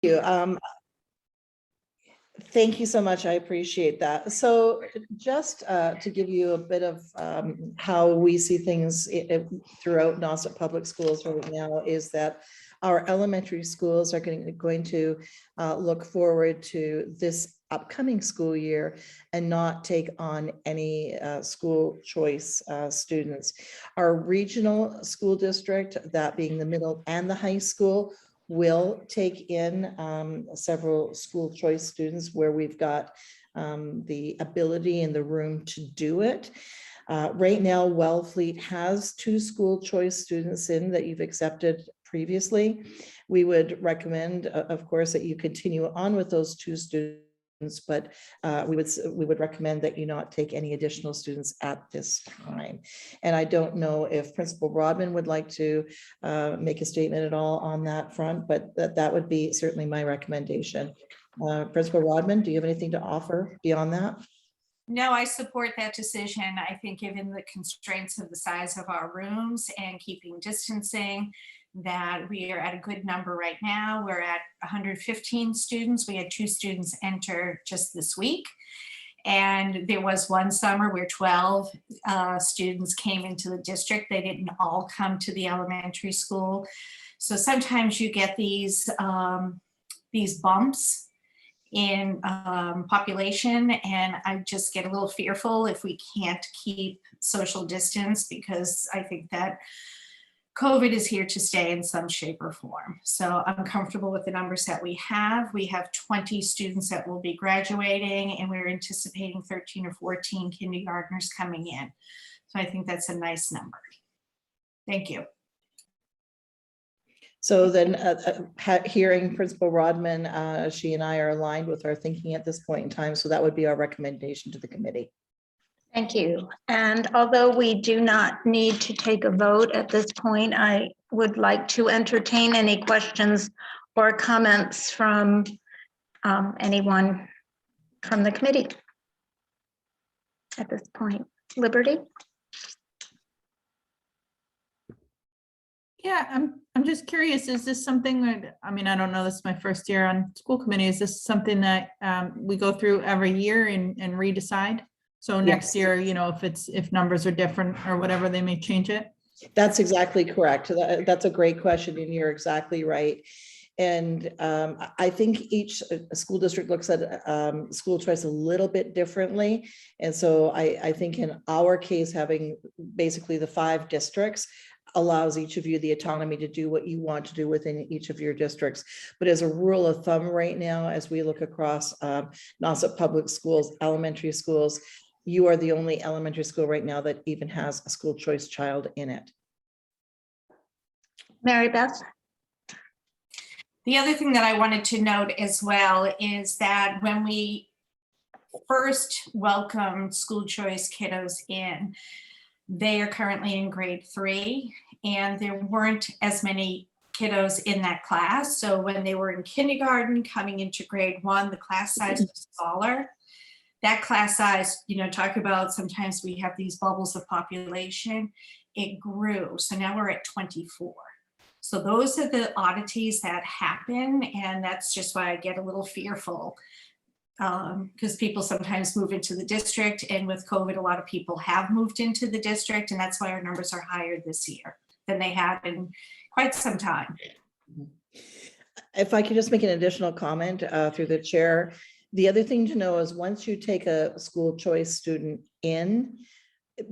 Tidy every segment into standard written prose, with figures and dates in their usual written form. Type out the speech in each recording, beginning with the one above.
you. Thank you so much. I appreciate that. So just to give you a bit of how we see things throughout Nauset Public Schools right now is that our elementary schools are going to look forward to this upcoming school year and not take on any school choice students. Our regional school district, that being the middle and the high school, will take in several school choice students where we've got the ability and the room to do it. Right now, Wellfleet has 2 school choice students in that you've accepted previously. We would recommend, of course, that you continue on with those 2 students, but we would recommend that you not take any additional students at this time. And I don't know if Principal Rodman would like to make a statement at all on that front, but that would be certainly my recommendation. Principal Rodman, do you have anything to offer beyond that? No, I support that decision. I think given the constraints of the size of our rooms and keeping distancing, that we are at a good number right now. We're at 115 students. We had 2 students enter just this week. And there was one summer where 12 students came into the district. They didn't all come to the elementary school. So sometimes you get these bumps in population, and I just get a little fearful if we can't keep social distance, because I think that COVID is here to stay in some shape or form. So I'm comfortable with the numbers that we have. We have 20 students that will be graduating, and we're anticipating 13 or 14 kindergartners coming in. So I think that's a nice number. Thank you. So then hearing Principal Rodman, she and I are aligned with our thinking at this point in time. So that would be our recommendation to the committee. Thank you. And although we do not need to take a vote at this point, I would like to entertain any questions or comments from anyone from the committee at this point. Liberty? Yeah, I'm just curious, is this something that, I mean, I don't know, this is my first year on school committee. Is this something that we go through every year and redecide? So next year, you know, if numbers are different or whatever, they may change it? That's exactly correct. That's a great question, and you're exactly right. And I think each school district looks at school choice a little bit differently. And so I think in our case, having basically the 5 districts allows each of you the autonomy to do what you want to do within each of your districts. But as a rule of thumb right now, as we look across Nauset Public Schools, elementary schools, you are the only elementary school right now that even has a school choice child in it. Mary Beth? The other thing that I wanted to note as well is that when we first welcomed school choice kiddos in, they are currently in grade 3, and there weren't as many kiddos in that class. So when they were in kindergarten coming into grade 1, the class size was smaller. That class size, you know, talk about sometimes we have these bubbles of population, it grew. So now we're at 24. So those are the oddities that happen, and that's just why I get a little fearful, because people sometimes move into the district, and with COVID, a lot of people have moved into the district, and that's why our numbers are higher this year than they had in quite some time. If I could just make an additional comment through the chair. The other thing to know is once you take a school choice student in,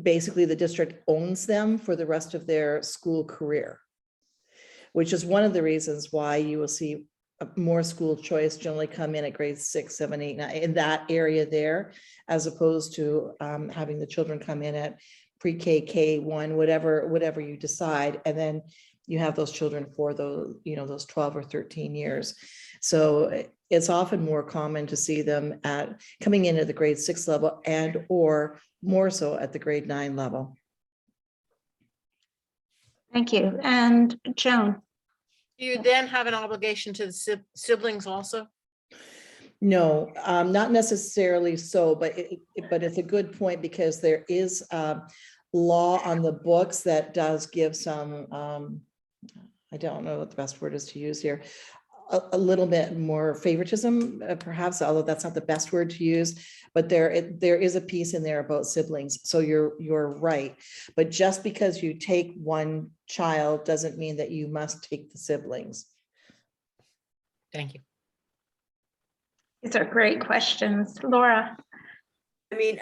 basically the district owns them for the rest of their school career, which is one of the reasons why you will see more school choice generally come in at grades 6, 7, 8, 9 in that area there, as opposed to having the children come in at pre-K, K1, whatever you decide, and then you have those children for those, you know, those 12 or 13 years. So it's often more common to see them at coming in at the grade 6 level and or more so at the grade 9 level. Thank you. And Joan? Do you then have an obligation to the siblings also? No, not necessarily so, but it's a good point, because there is law on the books that does give some, I don't know what the best word is to use here, a little bit more favoritism, perhaps, although that's not the best word to use, but there is a piece in there about siblings. So you're right. But just because you take one child doesn't mean that you must take the siblings. Thank you. These are great questions. Laura? I mean,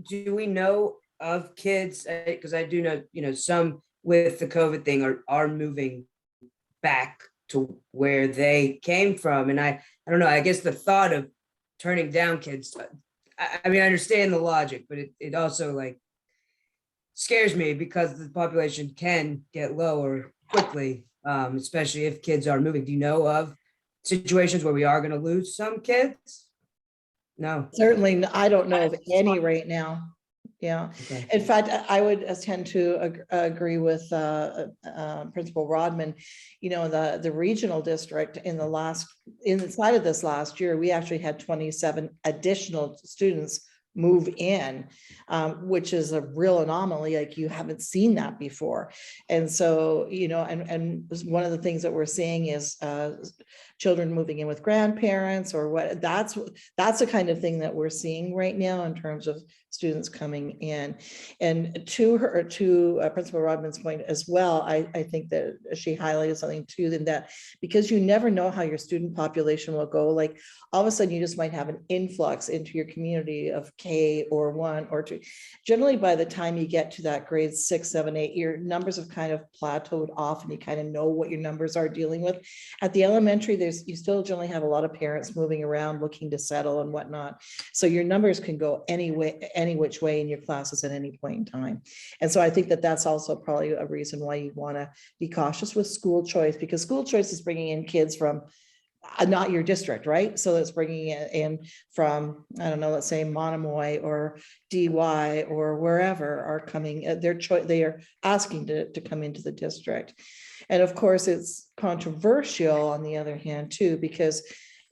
do we know of kids, because I do know, some with the COVID thing are moving back to where they came from. And I don't know, I guess the thought of turning down kids, I mean, I understand the logic, but it also like scares me because the population can get lower quickly, especially if kids are moving. Do you know of situations where we are going to lose some kids? No. Certainly, I don't know of any right now. Yeah. Okay. In fact, I would tend to agree with Principal Rodman. The regional district inside of this last year, we actually had 27 additional students move in, which is a real anomaly. Like, you haven't seen that before. And so, and one of the things that we're seeing is children moving in with grandparents, or what, that's the kind of thing that we're seeing right now in terms of students coming in. And to Principal Rodman's point as well, I think that she highlighted something too, that because you never know how your student population will go, like all of a sudden you just might have an influx into your community of K or 1 or 2. Generally, by the time you get to that grade 6, 7, 8, your numbers have kind of plateaued off, and you kind of know what your numbers are dealing with. At the elementary, you still generally have a lot of parents moving around looking to settle and whatnot. So your numbers can go any which way in your classes at any point in time. And so I think that that's also probably a reason why you want to be cautious with school choice, because school choice is bringing in kids from not your district, right? So it's bringing it in from, I don't know, let's say Monomoy or DY or wherever are coming, they are asking to come into the district. And of course, it's controversial on the other hand too, because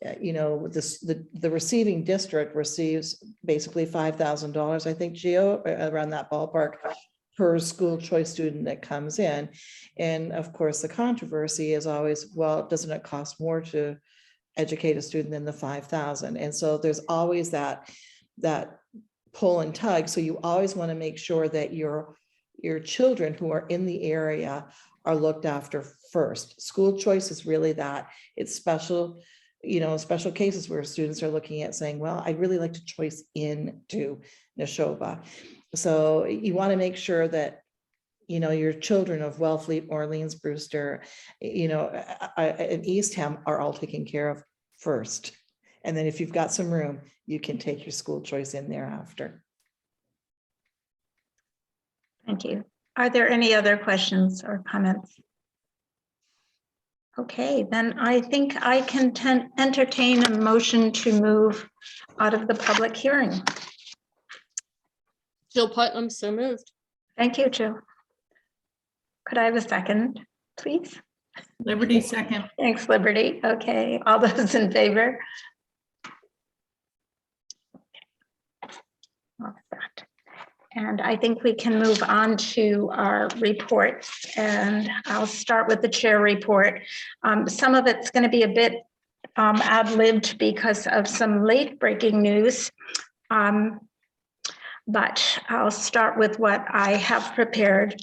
the receiving district receives basically $5,000, I think, Gio, around that ballpark, per school choice student that comes in. And of course, the controversy is always, well, doesn't it cost more to educate a student than the 5,000? And so there's always that pull and tug. So you always want to make sure that your children who are in the area are looked after first. School choice is really that. It's special cases where students are looking at saying, well, I'd really like to choice into Neshoba. So you want to make sure that, your children of Wellfleet, Orleans, Brewster, and Eastham are all taken care of first. And then if you've got some room, you can take your school choice in thereafter. Thank you. Are there any other questions or comments? Okay, then I think I can entertain a motion to move out of the public hearing. Jill Putnam, so moved. Thank you, Jill. Could I have a second, please? Liberty second. Thanks, Liberty. Okay, all those in favor? All set. And I think we can move on to our reports, and I'll start with the chair report. Some of it's going to be a bit ad-libbed because of some late breaking news, but I'll start with what I have prepared.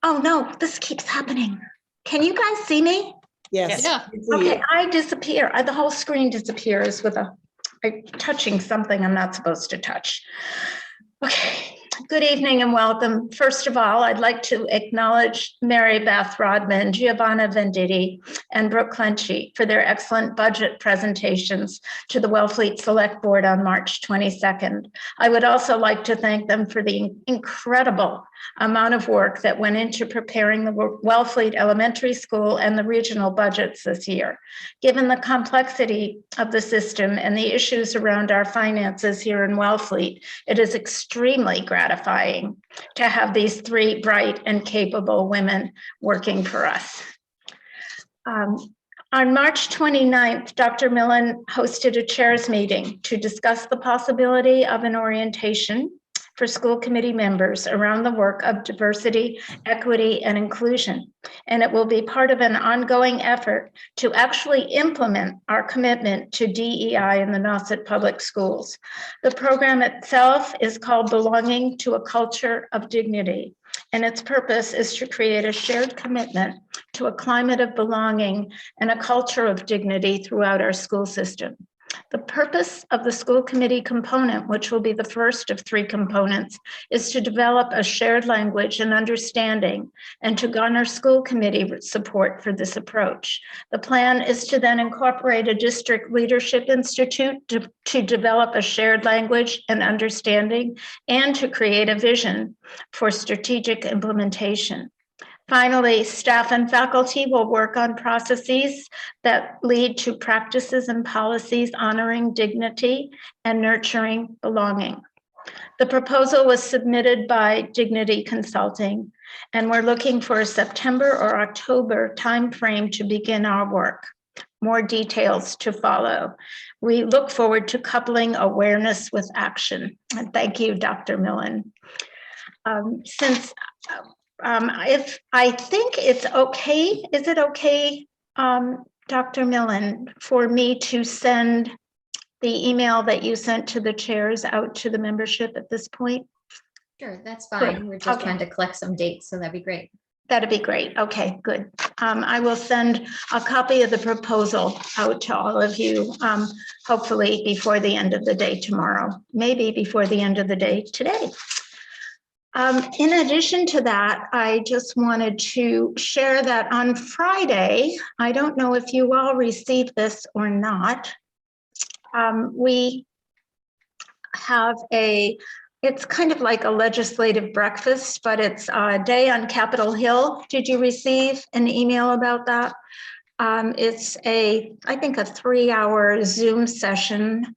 Oh no, this keeps happening. Can you guys see me? Yes. Yeah. Okay, I disappear. The whole screen disappears with I'm touching something I'm not supposed to touch. Okay. Good evening and welcome. First of all, I'd like to acknowledge Mary Beth Rodman, Giovanna Venditti, and Brooke Clenchey for their excellent budget presentations to the Wellfleet Select Board on March 22nd. I would also like to thank them for the incredible amount of work that went into preparing the Wellfleet Elementary School and the regional budgets this year. Given the complexity of the system and the issues around our finances here in Wellfleet, it is extremely gratifying to have these three bright and capable women working for us. On March 29th, Dr. Millen hosted a chairs meeting to discuss the possibility of an orientation for school committee members around the work of diversity, equity, and inclusion. And it will be part of an ongoing effort to actually implement our commitment to DEI in the Nauset Public Schools. The program itself is called Belonging to a Culture of Dignity, and its purpose is to create a shared commitment to a climate of belonging and a culture of dignity throughout our school system. The purpose of the school committee component, which will be the first of 3 components, is to develop a shared language and understanding and to garner school committee support for this approach. The plan is to then incorporate a district leadership institute to develop a shared language and understanding and to create a vision for strategic implementation. Finally, staff and faculty will work on processes that lead to practices and policies honoring dignity and nurturing belonging. The proposal was submitted by Dignity Consulting, and we're looking for a September or October timeframe to begin our work. More details to follow. We look forward to coupling awareness with action. And thank you, Dr. Millen. If I think it's okay, is it okay, Dr. Millen, for me to send the email that you sent to the chairs out to the membership at this point? Sure, that's fine. We're just Okay. trying to collect some dates, so that'd be great. That'd be great. Okay, good. I will send a copy of the proposal out to all of you, hopefully before the end of the day tomorrow, maybe before the end of the day today. In addition to that, I just wanted to share that on Friday, I don't know if you all received this or not. We have it's kind of like a legislative breakfast, but it's a day on Capitol Hill. Did you receive an email about that? It's I think a 3-hour Zoom session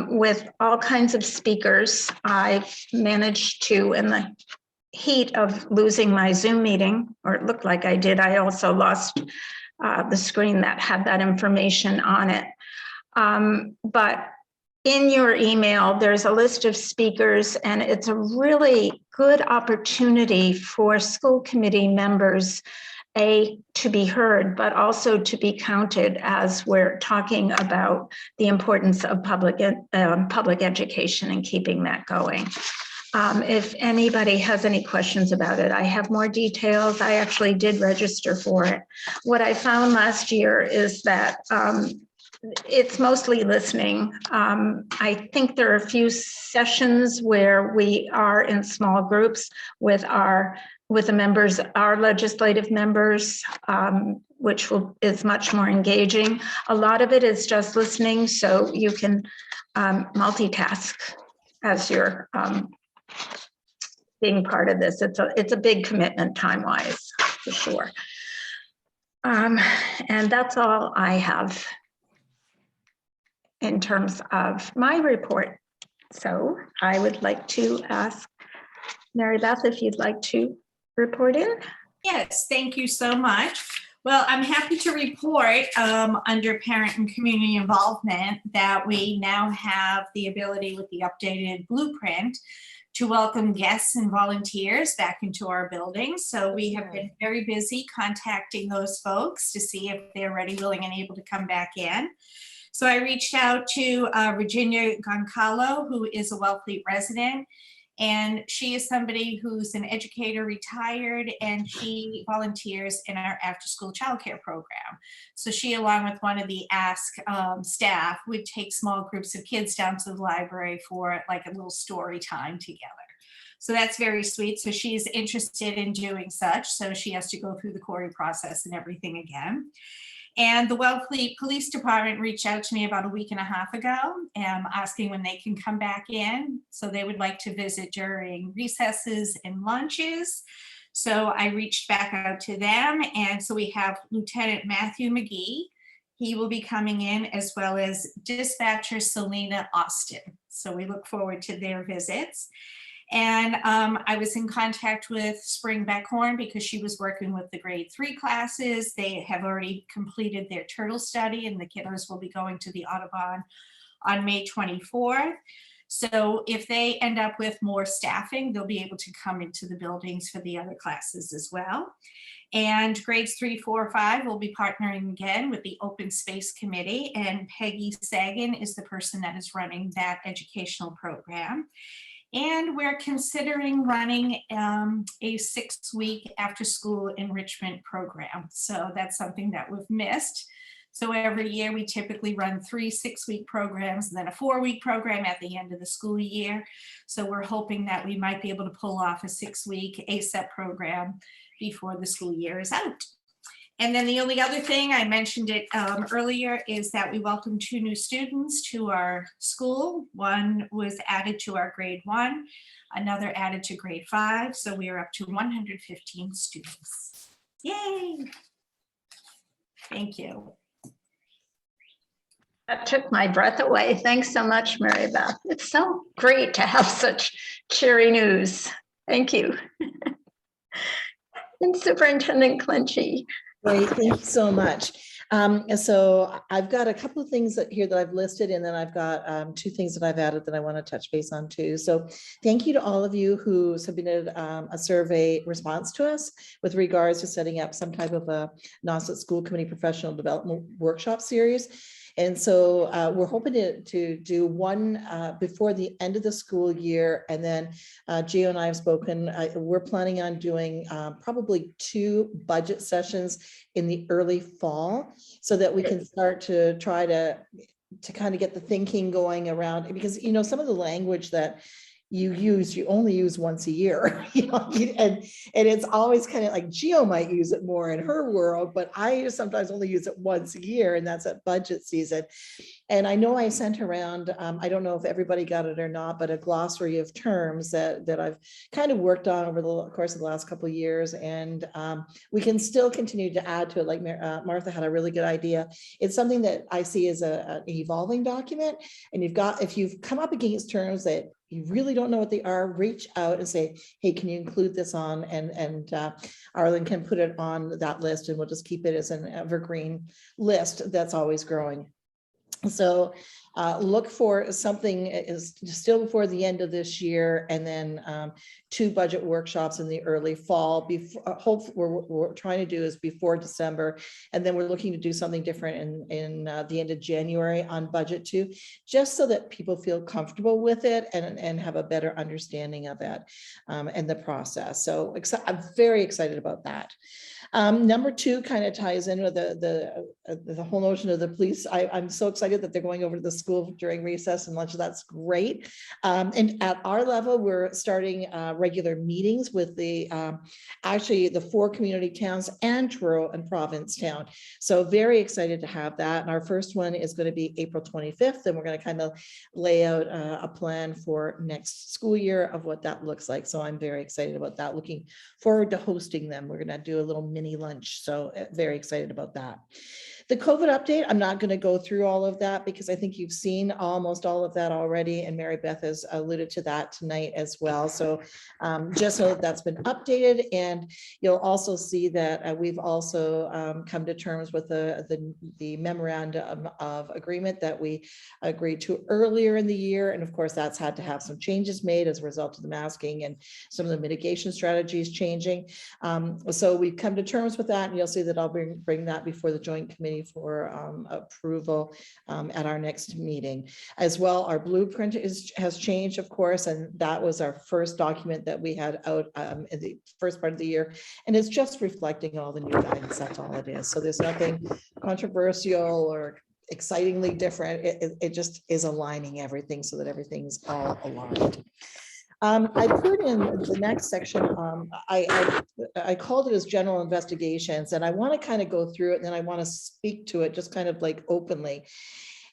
with all kinds of speakers. I managed to, in the heat of losing my Zoom meeting, or it looked like I did, I also lost the screen that had that information on it. But in your email, there's a list of speakers, and it's a really good opportunity for school committee members to be heard, but also to be counted as we're talking about the importance of public education and keeping that going. If anybody has any questions about it, I have more details. I actually did register for it. What I found last year is that it's mostly listening. I think there are a few sessions where we are in small groups with the members, our legislative members, which is much more engaging. A lot of it is just listening, so you can multitask as you're being part of this. It's a big commitment time-wise, for sure. And that's all I have in terms of my report. So I would like to ask Mary Beth if you'd like to report in. Yes, thank you so much. Well, I'm happy to report under parent and community involvement that we now have the ability with the updated blueprint to welcome guests and volunteers back into our building. So we have been very busy contacting those folks to see if they're ready, willing, and able to come back in. So I reached out to Virginia Goncalo, who is a Wellfleet resident. And she is somebody who's an educator, retired, and she volunteers in our after-school childcare program. So she, along with one of the Ask staff, would take small groups of kids down to the library for like a little story time together. So that's very sweet. So she's interested in doing such. So she has to go through the query process and everything again. And the Wellfleet Police Department reached out to me about a week and a half ago, asking when they can come back in. So they would like to visit during recesses and lunches. So I reached back out to them. And so we have Lieutenant Matthew McGee. He will be coming in, as well as Dispatcher Selena Austin. So we look forward to their visits. And I was in contact with Spring Beckhorn because she was working with the grade 3 classes. They have already completed their turtle study, and the kiddos will be going to the Audubon on May 24th. So if they end up with more staffing, they'll be able to come into the buildings for the other classes as well. And grades 3, 4, 5 will be partnering again with the Open Space Committee, and Peggy Sagan is the person that is running that educational program. And we're considering running a 6-week after-school enrichment program. So that's something that we've missed. So every year we typically run 3 6-week programs and then a 4-week program at the end of the school year. So we're hoping that we might be able to pull off a 6-week ASEP program before the school year is out. And then the only other thing, I mentioned it earlier, is that we welcomed 2 new students to our school. One was added to our grade 1, another added to grade 5. So we are up to 115 students. Yay! Thank you. That took my breath away. Thanks so much, Mary Beth. It's so great to have such cheery news. Thank you. And Superintendent Clenchey. Great, thank you so much. So I've got a couple of things here that I've listed, and then I've got 2 things that I've added that I want to touch base on too. So thank you to all of you who submitted a survey response to us with regards to setting up some type of a NOSSIT School Committee Professional Development Workshop Series. And so we're hoping to do one before the end of the school year. And then Gio and I have spoken, we're planning on doing probably 2 budget sessions in the early fall so that we can start to try to kind of get the thinking going around, because, you know, some of the language that you only use once a year, you know, and it's always kind of like Gio might use it more in her world, but I sometimes only use it once a year, and that's at budget season. And I know I sent around, I don't know if everybody got it or not, but a glossary of terms that I've kind of worked on over the course of the last couple of years. And we can still continue to add to it. Like Martha had a really good idea. It's something that I see as an evolving document. And if you've come up against terms that you really don't know what they are, reach out and say, hey, can you include this on? And Arlen can put it on that list, and we'll just keep it as an evergreen list that's always growing. So look for something is still before the end of this year, and then 2 budget workshops in the early fall. Before, we're trying to do is before December, and then we're looking to do something different in the end of January on budget too, just so that people feel comfortable with it and have a better understanding of it and the process. So I'm very excited about that. Number 2 kind of ties in with the whole notion of the police. I'm so excited that they're going over to the school during recess and lunch. That's great. And at our level, we're starting regular meetings with actually the 4 community towns and Truro and Provincetown. So very excited to have that. And our first one is going to be April 25th. And we're going to kind of lay out a plan for next school year of what that looks like. So I'm very excited about that. Looking forward to hosting them. We're going to do a little mini lunch. So very excited about that. The COVID update, I'm not going to go through all of that because I think you've seen almost all of that already, and Mary Beth has alluded to that tonight as well. So just know that that's been updated, and you'll also see that we've also come to terms with the memorandum of agreement that we agreed to earlier in the year, and of course that's had to have some changes made as a result of the masking and some of the mitigation strategies changing. So we've come to terms with that, and you'll see that I'll bring that before the joint committee for approval at our next meeting. As well, our blueprint has changed, of course, and that was our first document that we had out in the first part of the year, and it's just reflecting all the new guidance. That's all it is. So there's nothing controversial or excitingly different. It just is aligning everything so that everything's all aligned. I put in the next section, I called it as general investigations, and I want to kind of go through it, and then I want to speak to it just kind of like openly.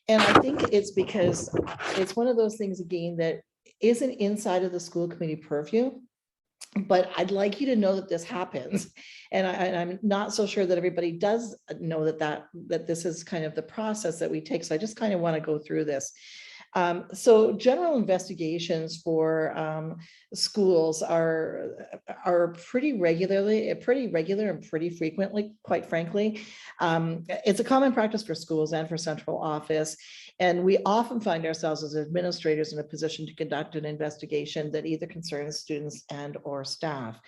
And I think it's because it's one of those things, again, that isn't inside of the school committee purview, but I'd like you to know that this happens. And I'm not so sure that everybody does know that this is kind of the process that we take. So I just kind of want to go through this. So general investigations for schools are pretty regular and pretty frequently, quite frankly. It's a common practice for schools and for central office. And we often find ourselves as administrators in a position to conduct an investigation that either concerns students and or staff.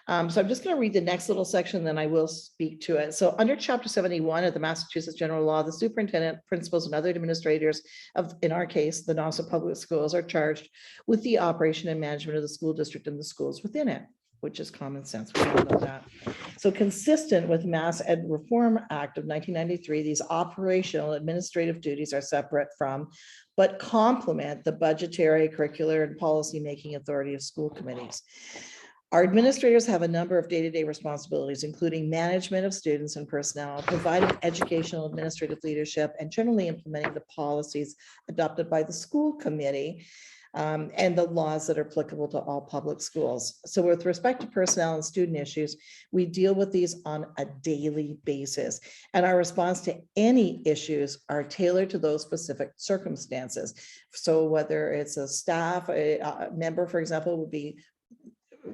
So I'm just going to read the next little section, then I will speak to it. So under Chapter 71 of the Massachusetts General Law, the superintendent, principals, and other administrators of, in our case, the Nauset Public Schools, are charged with the operation and management of the school district and the schools within it, which is common sense. We all know that. So consistent with Mass Ed Reform Act of 1993, these operational administrative duties are separate from, but complement the budgetary, curricular, and policy-making authority of school committees. Our administrators have a number of day-to-day responsibilities, including management of students and personnel, providing educational administrative leadership, and generally implementing the policies adopted by the school committee and the laws that are applicable to all public schools. So with respect to personnel and student issues, we deal with these on a daily basis. And our response to any issues are tailored to those specific circumstances. So whether it's a staff member, for example, would be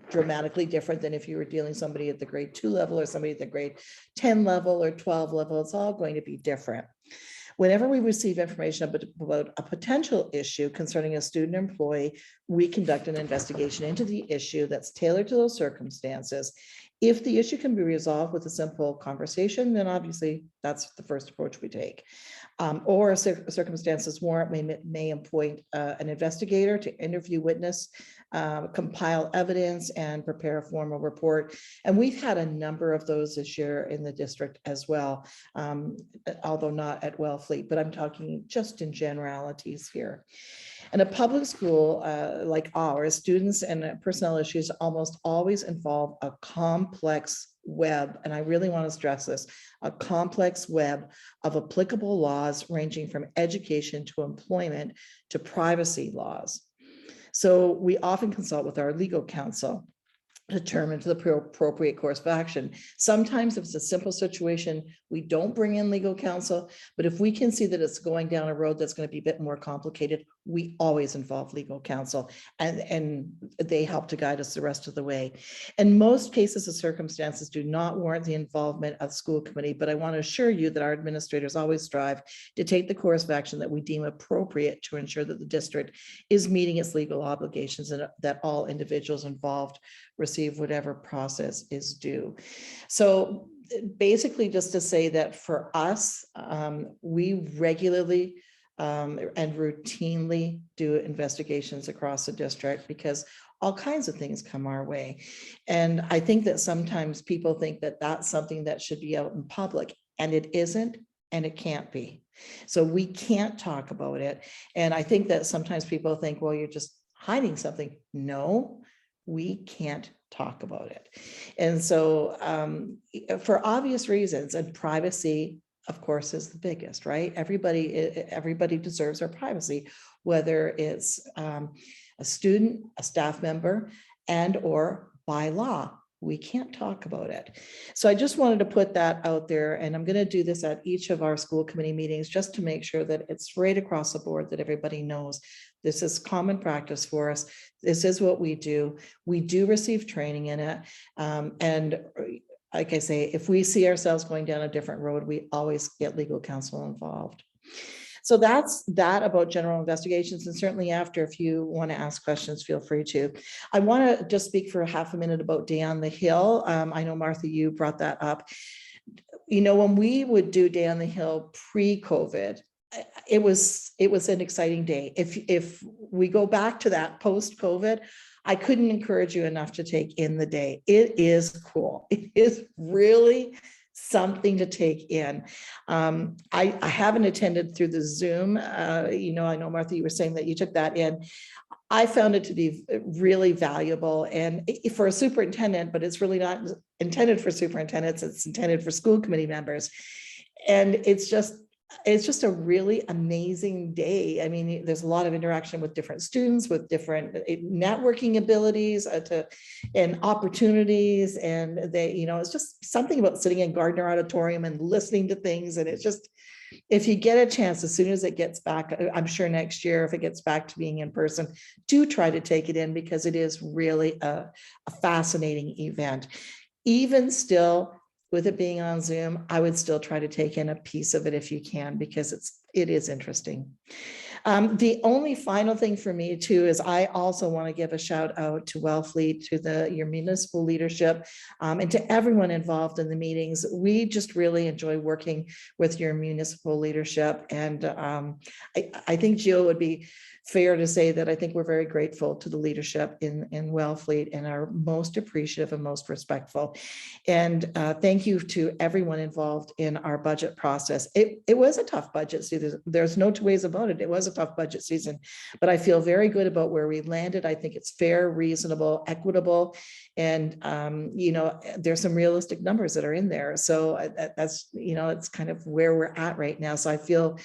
dramatically different than if you were dealing somebody at the grade 2 level or somebody at the grade 10 level or 12 level. It's all going to be different. Whenever we receive information about a potential issue concerning a student employee, we conduct an investigation into the issue that's tailored to those circumstances. If the issue can be resolved with a simple conversation, then obviously that's the first approach we take. Or circumstances warrant may appoint an investigator to interview witness, compile evidence, and prepare a formal report. And we've had a number of those this year in the district as well, although not at Wellfleet, but I'm talking just in generalities here. In a public school like ours, students and personnel issues almost always involve a complex web, and I really want to stress this, a complex web of applicable laws ranging from education to employment to privacy laws. So we often consult with our legal counsel to determine the appropriate course of action. Sometimes if it's a simple situation, we don't bring in legal counsel, but if we can see that it's going down a road that's going to be a bit more complicated, we always involve legal counsel, and they help to guide us the rest of the way. In most cases, the circumstances do not warrant the involvement of the school committee, but I want to assure you that our administrators always strive to take the course of action that we deem appropriate to ensure that the district is meeting its legal obligations and that all individuals involved receive whatever process is due. So basically, just to say that for us, we regularly and routinely do investigations across the district because all kinds of things come our way. And I think that sometimes people think that that's something that should be out in public, and it isn't, and it can't be. So we can't talk about it. And I think that sometimes people think, well, you're just hiding something. No, we can't talk about it. And so for obvious reasons, and privacy, of course, is the biggest, right? Everybody deserves their privacy, whether it's a student, a staff member, and or by law. We can't talk about it. So I just wanted to put that out there, and I'm going to do this at each of our school committee meetings just to make sure that it's right across the board, that everybody knows this is common practice for us. This is what we do. We do receive training in it. And like I say, if we see ourselves going down a different road, we always get legal counsel involved. So that's that about general investigations. And certainly after, if you want to ask questions, feel free to. I want to just speak for half a minute about Day on the Hill. I know, Martha, you brought that up. You know, when we would do Day on the Hill pre-COVID, it was an exciting day. If we go back to that post-COVID, I couldn't encourage you enough to take in the day. It is cool. It is really something to take in. I haven't attended through the Zoom. You know, I know, Martha, you were saying that you took that in. I found it to be really valuable, and for a superintendent, but it's really not intended for superintendents. It's intended for school committee members. And it's just a really amazing day. I mean, there's a lot of interaction with different students, with different networking abilities and opportunities. And they, you know, it's just something about sitting in Gardner Auditorium and listening to things. And it's just, if you get a chance, as soon as it gets back, I'm sure next year, if it gets back to being in person, do try to take it in, because it is really a fascinating event. Even still, with it being on Zoom, I would still try to take in a piece of it if you can, because it is interesting. The only final thing for me too is I also want to give a shout out to Wellfleet, to your municipal leadership, and to everyone involved in the meetings. We just really enjoy working with your municipal leadership, and I think Jill would be fair to say that I think we're very grateful to the leadership in Wellfleet, and are most appreciative and most respectful. And thank you to everyone involved in our budget process. It was a tough budget season. There's no two ways about it. It was a tough budget season, but I feel very good about where we landed. I think it's fair, reasonable, equitable, and there's some realistic numbers that are in there. So that's, it's kind of where we're at right now. So I feel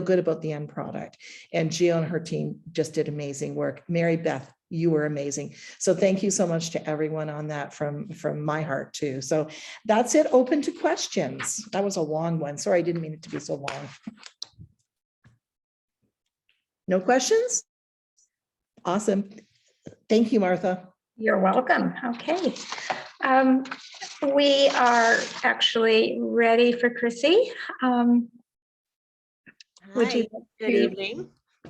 good about the end product. And Gio and her team just did amazing work. Mary Beth, you were amazing. So thank you so much to everyone on that from my heart too. So that's it. Open to questions. That was a long one. Sorry, I didn't mean it to be so long. No questions? Awesome. Thank you, Martha. You're welcome. Okay. We are actually ready for Chrissy. Would you Hi, good evening.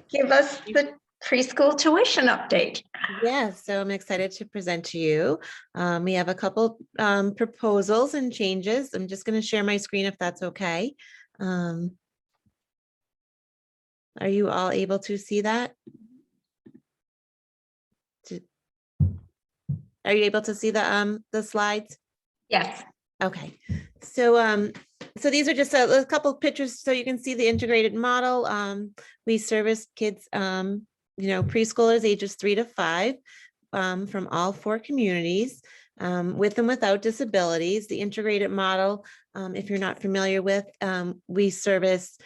give us the preschool tuition update? Yes, so I'm excited to present to you. We have a couple proposals and changes. I'm just going to share my screen if that's okay. Are you all able to see that? Are you able to see the slides? Yes. Okay, so these are just a couple of pictures so you can see the integrated model. We service kids, preschoolers ages 3 to 5 from all 4 communities, with and without disabilities. The integrated model, if you're not familiar with, we service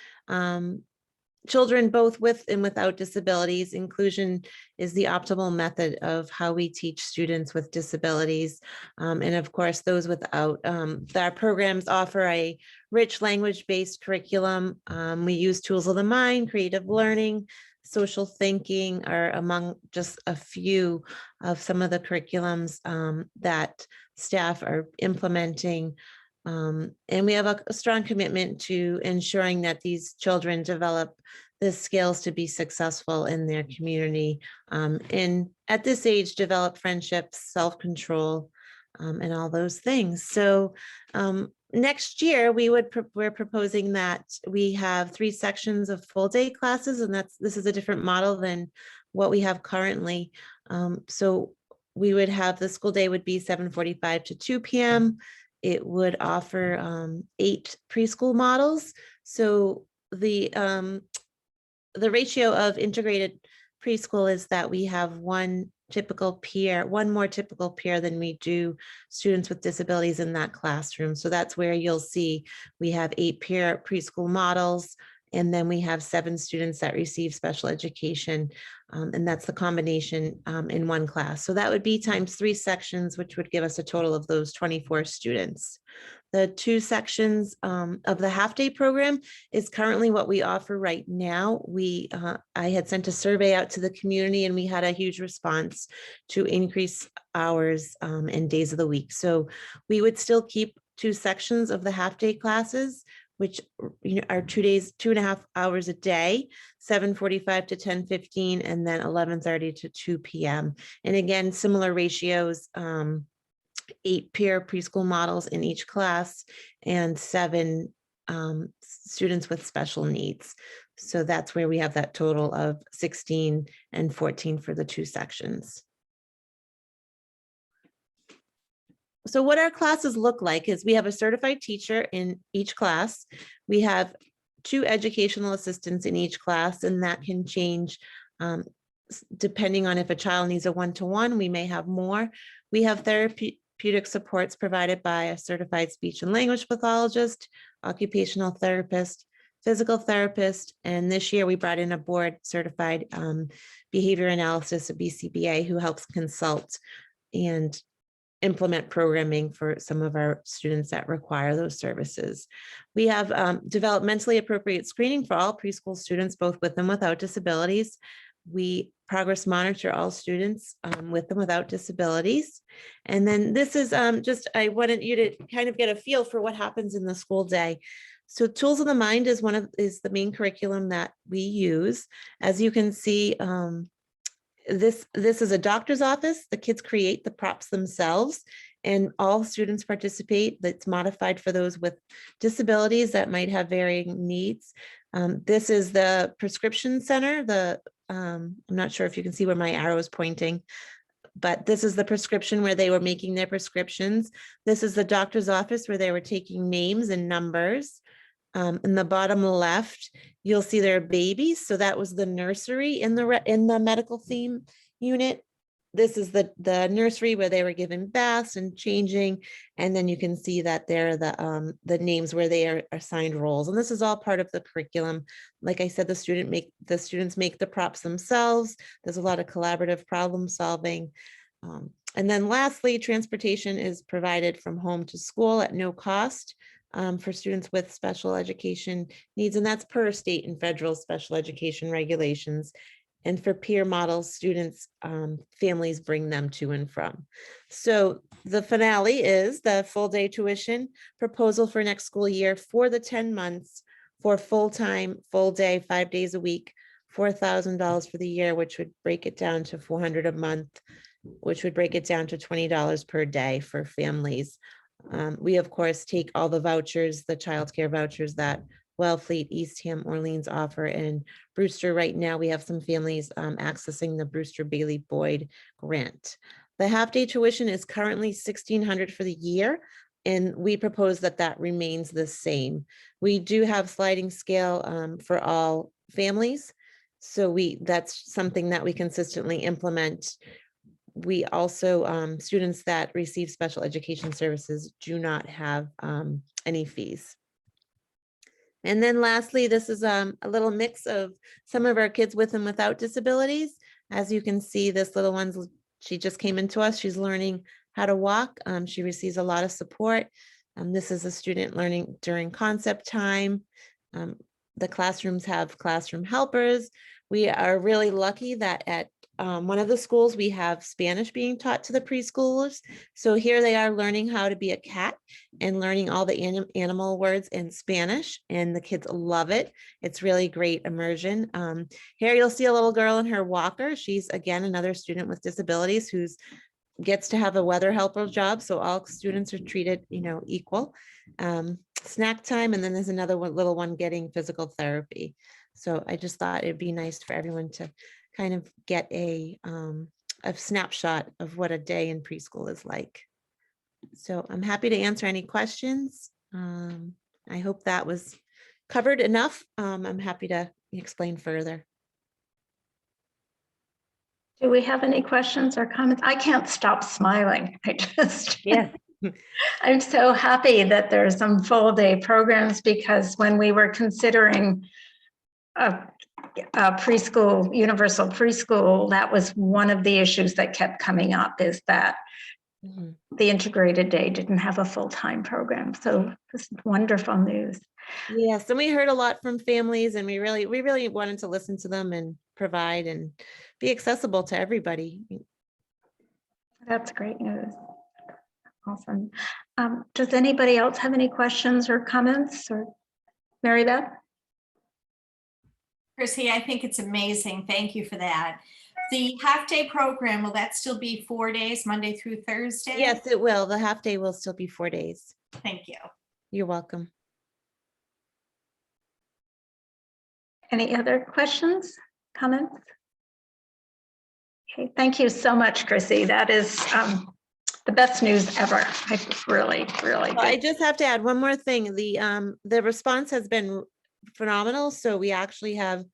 children both with and without disabilities. Inclusion is the optimal method of how we teach students with disabilities. And of course, those without. Our programs offer a rich language-based curriculum. We use tools of the mind, creative learning, social thinking are among just a few of some of the curriculums that staff are implementing. And we have a strong commitment to ensuring that these children develop the skills to be successful in their community, and at this age develop friendships, self-control, and all those things. So next year we're proposing that we have 3 sections of full day classes, and this is a different model than what we have currently. So we would have, the school day would be 7:45 to 2 p.m. It would offer 8 preschool models. So the ratio of integrated preschool is that we have one more typical peer than we do students with disabilities in that classroom. So that's where you'll see we have 8 peer preschool models, and then we have 7 students that receive special education. And that's the combination in one class. So that would be times 3 sections, which would give us a total of those 24 students. The 2 sections of the half-day program is currently what we offer right now. I had sent a survey out to the community, and we had a huge response to increase hours and days of the week. So we would still keep 2 sections of the half-day classes, which are 2 days, 2.5 hours a day, 7:45 to 10:15, and then 11:30 to 2 p.m. And again, similar ratios, 8 peer preschool models in each class, and 7 students with special needs. So that's where we have that total of 16 and 14 for the 2 sections. So what our classes look like is we have a certified teacher in each class. We have 2 educational assistants in each class, and that can change depending on if a child needs a one-to-one, we may have more. We have therapeutic supports provided by a certified speech and language pathologist, occupational therapist, physical therapist, and this year we brought in a board certified behavior analysis, a BCBA, who helps consult and implement programming for some of our students that require those services. We have developmentally appropriate screening for all preschool students, both with and without disabilities. We progress monitor all students with and without disabilities. And then this is I wanted you to kind of get a feel for what happens in the school day. So Tools of the Mind is is the main curriculum that we use. As you can see, this is a doctor's office. The kids create the props themselves and all students participate. That's modified for those with disabilities that might have varying needs. This is the prescription center. I'm not sure if you can see where my arrow is pointing, but this is the prescription where they were making their prescriptions. This is the doctor's office where they were taking names and numbers. In the bottom left, you'll see their babies. So that was the nursery in the medical theme unit. This is the nursery where they were given baths and changing. And then you can see that there are the names where they are assigned roles. And this is all part of the curriculum. Like I said, the students make the props themselves. There's a lot of collaborative problem solving. And then lastly, transportation is provided from home to school at no cost. For students with special education needs, and that's per state and federal special education regulations. And for peer models, students, families bring them to and from. So the finale is the full day tuition proposal for next school year for the 10 months for full-time, full day, 5 days a week, $4,000 for the year, which would break it down to $400 a month, which would break it down to $20 per day for families. We, of course, take all the vouchers, the childcare vouchers that Wellfleet, Eastham, Orleans offer, and Brewster. Right now, we have some families accessing the Brewster Bailey Boyd grant. The half-day tuition is currently $1,600 for the year, and we propose that that remains the same. We do have sliding scale for all families, so that's something that we consistently implement. We also, students that receive special education services do not have any fees. And then lastly, this is a little mix of some of our kids with and without disabilities. As you can see, this little one's, she just came into us. She's learning how to walk. She receives a lot of support. This is a student learning during concept time. The classrooms have classroom helpers. We are really lucky that at one of the schools, we have Spanish being taught to the preschoolers. So here they are learning how to be a cat and learning all the animal words in Spanish, and the kids love it. It's really great immersion. Here you'll see a little girl in her walker. She's, again, another student with disabilities who's gets to have a weather helper job. So all students are treated, equal. Snack time, and then there's another little one getting physical therapy. So I just thought it'd be nice for everyone to kind of get a snapshot of what a day in preschool is like. So I'm happy to answer any questions. I hope that was covered enough. I'm happy to explain further. Do we have any questions or comments? I can't stop smiling. Yeah. I'm so happy that there's some full day programs, because when we were considering a preschool, universal preschool, that was one of the issues that kept coming up, is that the integrated day didn't have a full-time program. So this is wonderful news. Yes, and we heard a lot from families, and we really wanted to listen to them and provide and be accessible to everybody. That's great news. Awesome. Does anybody else have any questions or comments? Or Mary Beth? Chrissy, I think it's amazing. Thank you for that. The half-day program, will that still be 4 days, Monday through Thursday? Yes, it will. The half day will still be 4 days. Thank you. You're welcome. Any other questions, comments? Okay, thank you so much, Chrissy. That is the best news ever. I really Well, I good. just have to add one more thing. The response has been phenomenal. So we actually have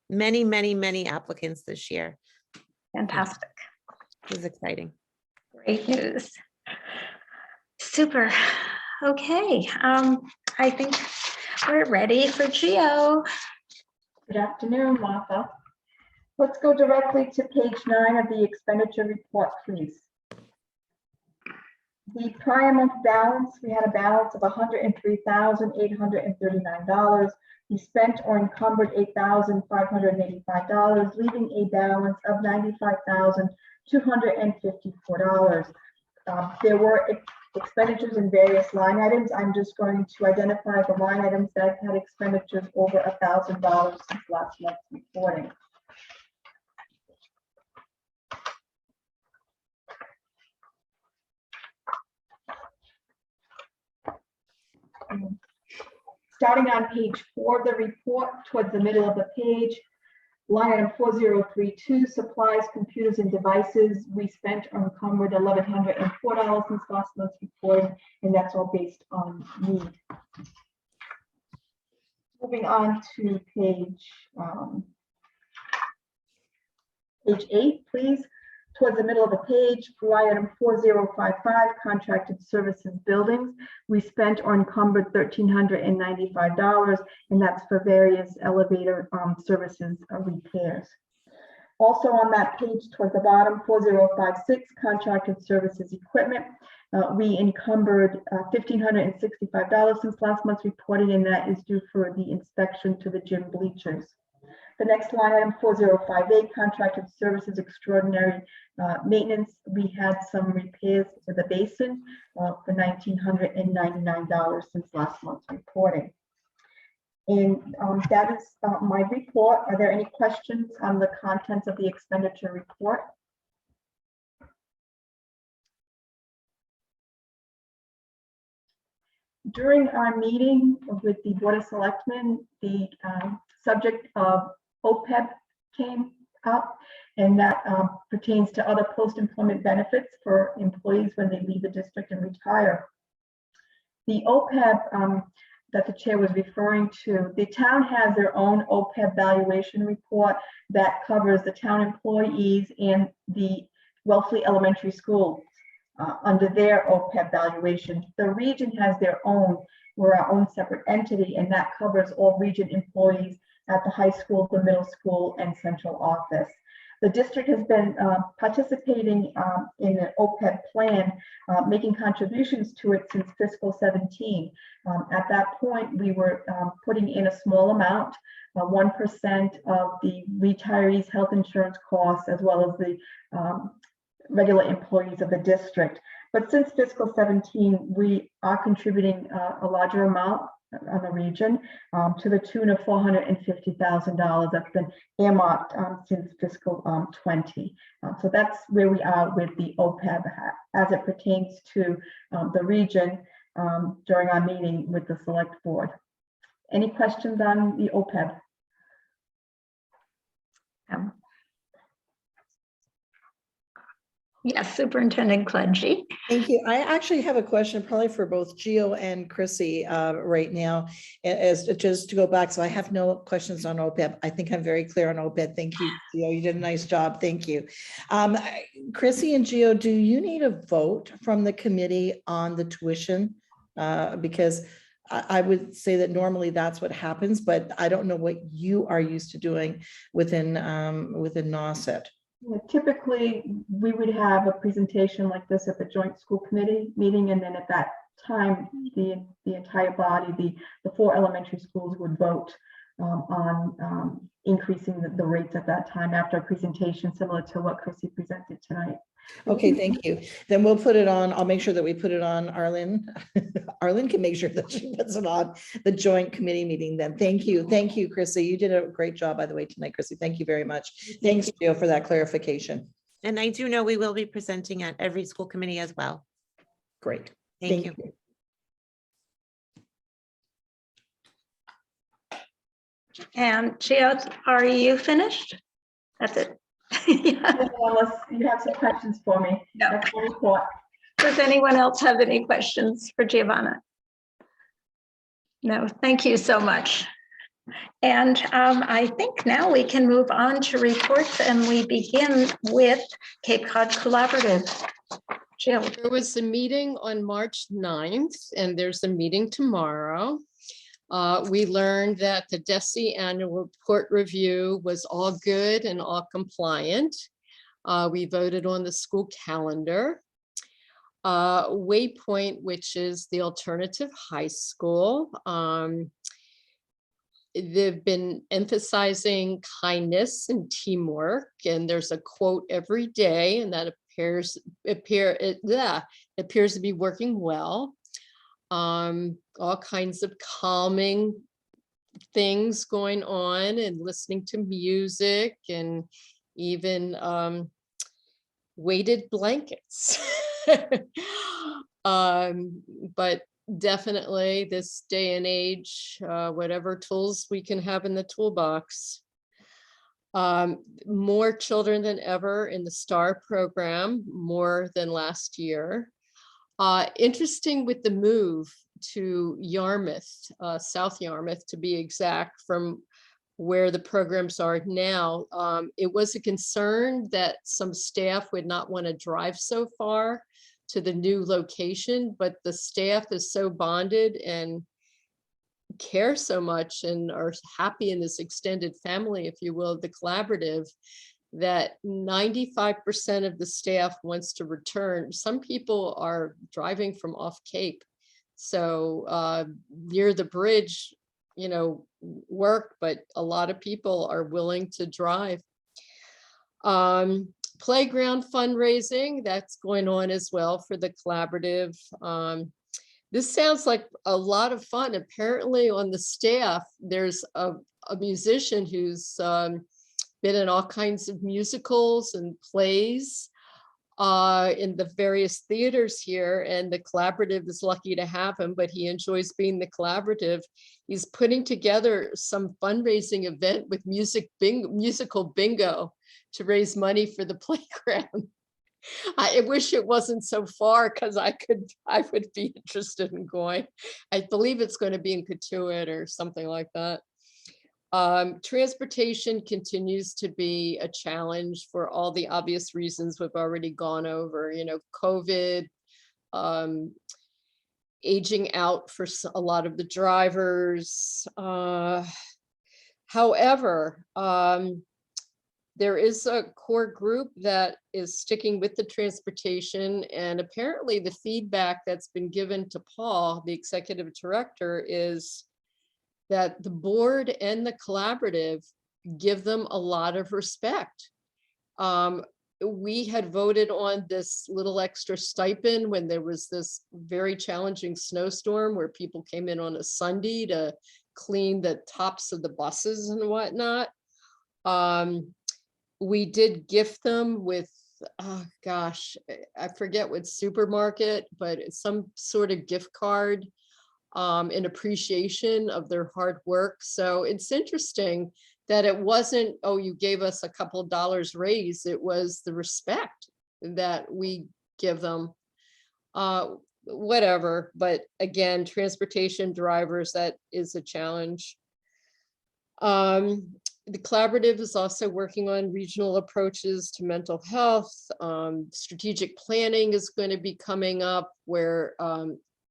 many applicants this year. Fantastic. This is exciting. Great news. Super. Okay. I think we're ready for Geo. Good afternoon, Martha. Let's go directly to page 9 of the expenditure report, please. The prior month balance, we had a balance of $103,839. We spent or encumbered $8,585, leaving a balance of $95,254. There were expenditures in various line items. I'm just going to identify the line items that had expenditures over $1,000 since last month's reporting. Starting on page 4 of the report, towards the middle of the page, line item 4032, supplies, computers, and devices. We spent or encumbered $1,104 since last month's reporting, and that's all based on need. Moving on to page 8, please. Towards the middle of the page, line item 4055, contracted services buildings. We spent or encumbered $1,395, and that's for various elevator services repairs. Also on that page, towards the bottom, 4056, contracted services equipment. We encumbered $1,565 since last month's reporting, and that is due for the inspection to the gym bleachers. The next line item, 4058, contracted services extraordinary maintenance. We had some repairs to the basin for $1,999 since last month's reporting. And that is my report. Are there any questions on the contents of the expenditure report? During our meeting with the Board of Selectmen, the subject of OPEB came up, and that pertains to other post-employment benefits for employees when they leave the district and retire. The OPEB that the chair was referring to, the town has their own OPEB valuation report that covers the town employees and the Wellfleet Elementary School under their OPEB valuation. The region has their own. We're our own separate entity, and that covers all region employees at the high school, the middle school, and central office. The district has been participating in an OPEB plan, making contributions to it since fiscal 17. At that point, we were putting in a small amount, 1% of the retirees' health insurance costs, as well as the regular employees of the district. But since fiscal 17, we are contributing a larger amount on the region to the tune of $450,000 that's been earmarked since fiscal 20. So that's where we are with the OPEB as it pertains to the region during our meeting with the select board. Any questions on the OPEB? Yes, Superintendent Clenchey. Thank you. I actually have a question probably for both Gio and Chrissy right now, as just to go back. So I have no questions on OPEB. I think I'm very clear on OPEB. Thank you, Gio. You did a nice job. Thank you. Chrissy and Gio, do you need a vote from the committee on the tuition? Because I would say that normally that's what happens, but I don't know what you are used to doing within NOSET. Typically, we would have a presentation like this at the joint school committee meeting, and then at that time, the entire body, the 4 elementary schools would vote on increasing the rates at that time after a presentation similar to what Chrissy presented tonight. Okay, thank you. Then we'll put it on. I'll make sure that we put it on Arlen. Arlen can make sure that she puts it on the joint committee meeting then. Thank you. Thank you, Chrissy. You did a great job, by the way, tonight, Chrissy. Thank you very much. Thanks, Gio, for that clarification. And I do know we will be presenting at every school committee as well. Great. Thank you. And Gio, are you finished? That's it. Yeah. Unless you have some questions for me. No. That's the report. Does anyone else have any questions for Giovanna? No, thank you so much. And I think now we can move on to reports, and we begin with Cape Cod Collaborative. Jill. There was a meeting on March 9th, and there's a meeting tomorrow. We learned that the DESE annual report review was all good and all compliant. We voted on the school calendar. Waypoint, which is the alternative high school. They've been emphasizing kindness and teamwork, and there's a quote every day, and that appears to be working well. All kinds of calming things going on, and listening to music, and even weighted blankets. But definitely this day and age, whatever tools we can have in the toolbox. More children than ever in the STAR program, more than last year. Interesting with the move to Yarmouth, South Yarmouth to be exact, from where the programs are now. It was a concern that some staff would not want to drive so far to the new location, but the staff is so bonded and care so much and are happy in this extended family, if you will, the collaborative, that 95% of the staff wants to return. Some people are driving from off Cape. So near the bridge, work, but a lot of people are willing to drive. Playground fundraising, that's going on as well for the collaborative. This sounds like a lot of fun. Apparently on the staff, there's a musician who's been in all kinds of musicals and plays in the various theaters here, and the collaborative is lucky to have him, but he enjoys being the collaborative. He's putting together some fundraising event with musical bingo to raise money for the playground. I wish it wasn't so far, because I would be interested in going. I believe it's going to be in Katuitt or something like that. Transportation continues to be a challenge for all the obvious reasons we've already gone over, COVID, aging out for a lot of the drivers. However, there is a core group that is sticking with the transportation, and apparently the feedback that's been given to Paul, the executive director, is that the board and the collaborative give them a lot of respect. We had voted on this little extra stipend when there was this very challenging snowstorm where people came in on a Sunday to clean the tops of the buses and whatnot. We did gift them with, oh gosh, I forget what supermarket, but it's some sort of gift card in appreciation of their hard work. So it's interesting that it wasn't, oh, you gave us a couple of dollars raise. It was the respect that we give them. Whatever, but again, transportation drivers, that is a challenge. The collaborative is also working on regional approaches to mental health. Strategic planning is going to be coming up, where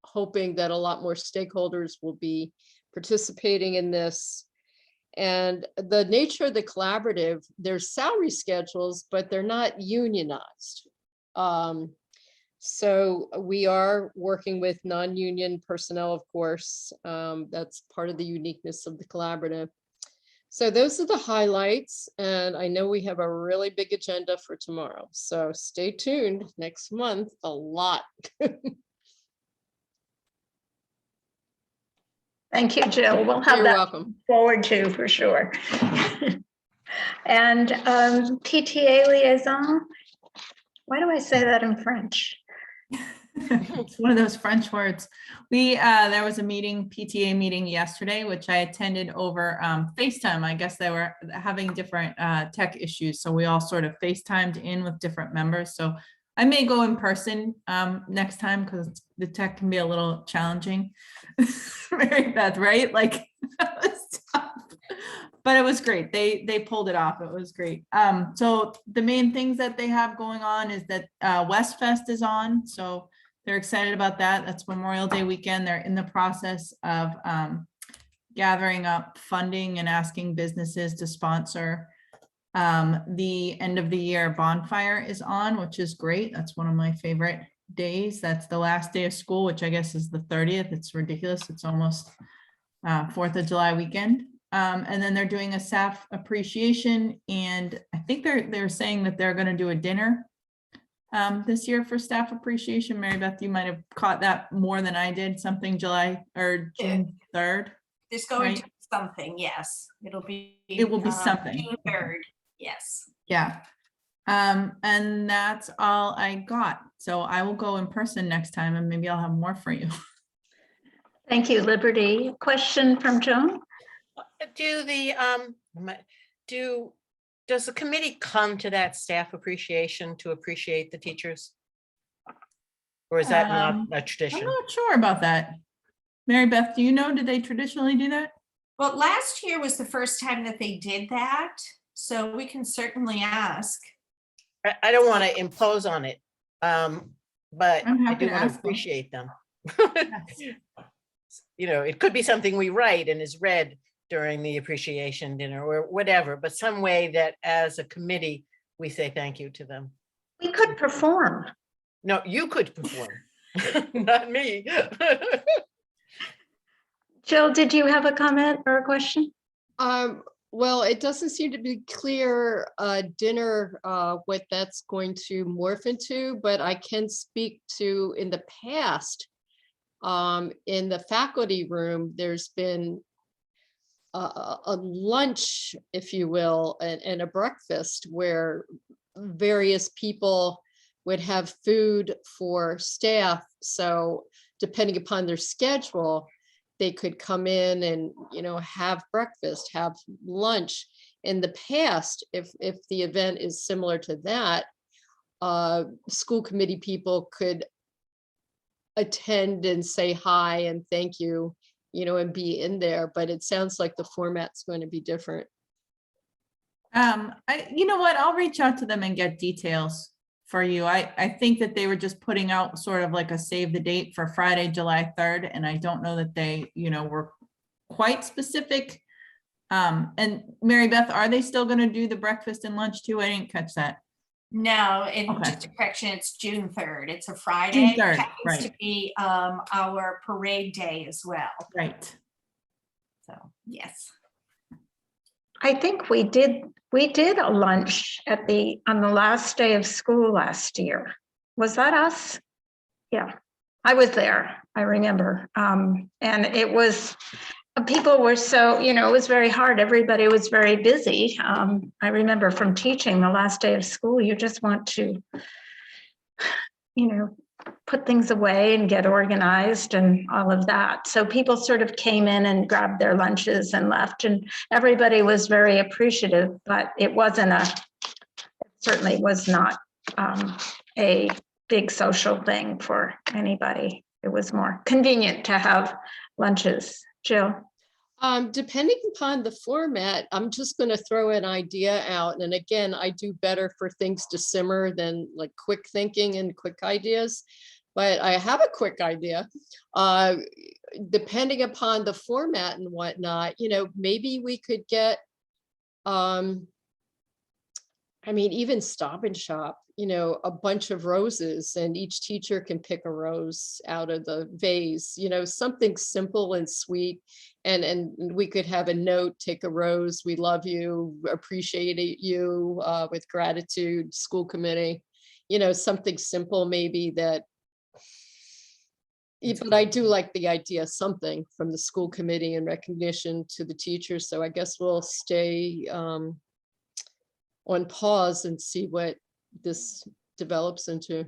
hoping that a lot more stakeholders will be participating in this. And the nature of the collaborative, there's salary schedules, but they're not unionized. So we are working with non-union personnel, of course. That's part of the uniqueness of the collaborative. So those are the highlights, and I know we have a really big agenda for tomorrow. So stay tuned next month, a lot. Thank you, Jill. We'll have You're that welcome. forward to for sure. And PTA liaison, why do I say that in French? It's one of those French words. There was a PTA meeting yesterday, which I attended over FaceTime. I guess they were having different tech issues, so we all sort of FaceTimed in with different members. So I may go in person next time, because the tech can be a little challenging. Mary Beth, right? Like, that was tough. But it was great. They pulled it off. It was great. So the main things that they have going on is that Westfest is on. So they're excited about that. That's Memorial Day weekend. They're in the process of gathering up funding and asking businesses to sponsor. The end of the year bonfire is on, which is great. That's one of my favorite days. That's the last day of school, which I guess is the 30th. It's ridiculous. It's almost 4th of July weekend. And then they're doing a staff appreciation, and I think they're saying that they're going to do a dinner this year for staff appreciation. Mary Beth, you might have caught that more than I did, something July or June 3rd. There's going to Right. be something, yes. It will be something. June 3rd, yes. Yeah. And that's all I got. So I will go in person next time and maybe I'll have more for you. Thank you, Liberty. Question from Joan? Does the committee come to that staff appreciation to appreciate the teachers? Or is that not a I'm tradition? not sure about that. Mary Beth, do you know, did they traditionally do that? Well, last year was the first time that they did that, so we can certainly ask. I don't want to impose on it, but I'm I happy do to want to ask them. appreciate them. Yes. You know, it could be something we write and is read during the appreciation dinner or whatever, but some way that as a committee, we say thank you to them. We could perform. No, you could perform, not me. Jill, did you have a comment or a question? Well, it doesn't seem to be clear dinner what that's going to morph into, but I can speak to in the past, in the faculty room, there's been a lunch, if you will, and a breakfast where various people would have food for staff. So depending upon their schedule, they could come in and, you know, have breakfast, have lunch. In the past, if the event is similar to that, school committee people could attend and say hi and thank you, you know, and be in there, but it sounds like the format's going to be different. You know what, I'll reach out to them and get details for you. I think that they were just putting out sort of like a save the date for Friday, July 3rd. And I don't know that they, you know, were quite specific. And Mary Beth, are they still going to do the breakfast and lunch too? I didn't catch that. No, and Okay. just a correction, it's June 3rd. It's a Friday. 3rd, Happens right. to be our parade day as well. Right. So, yes. I think we did a lunch on the last day of school last year. Was that us? Yeah, I was there, I remember. And it was, people were so, you know, it was very hard. Everybody was very busy. I remember from teaching the last day of school, you just want to, you know, put things away and get organized and all of that. So people sort of came in and grabbed their lunches and left, and everybody was very appreciative, but it certainly was not a big social thing for anybody. It was more convenient to have lunches. Jill? Depending upon the format, I'm just going to throw an idea out. And again, I do better for things to simmer than like quick thinking and quick ideas. But I have a quick idea. Depending upon the format and whatnot, you know, maybe we could get, I mean, even Stop and Shop, you know, a bunch of roses, and each teacher can pick a rose out of the vase, you know, something simple and sweet. And we could have a note, take a rose, we love you, appreciate you, with gratitude, school committee, you know, something simple maybe that. But I do like the idea, something from the school committee in recognition to the teachers. So I guess we'll stay on pause and see what this develops into.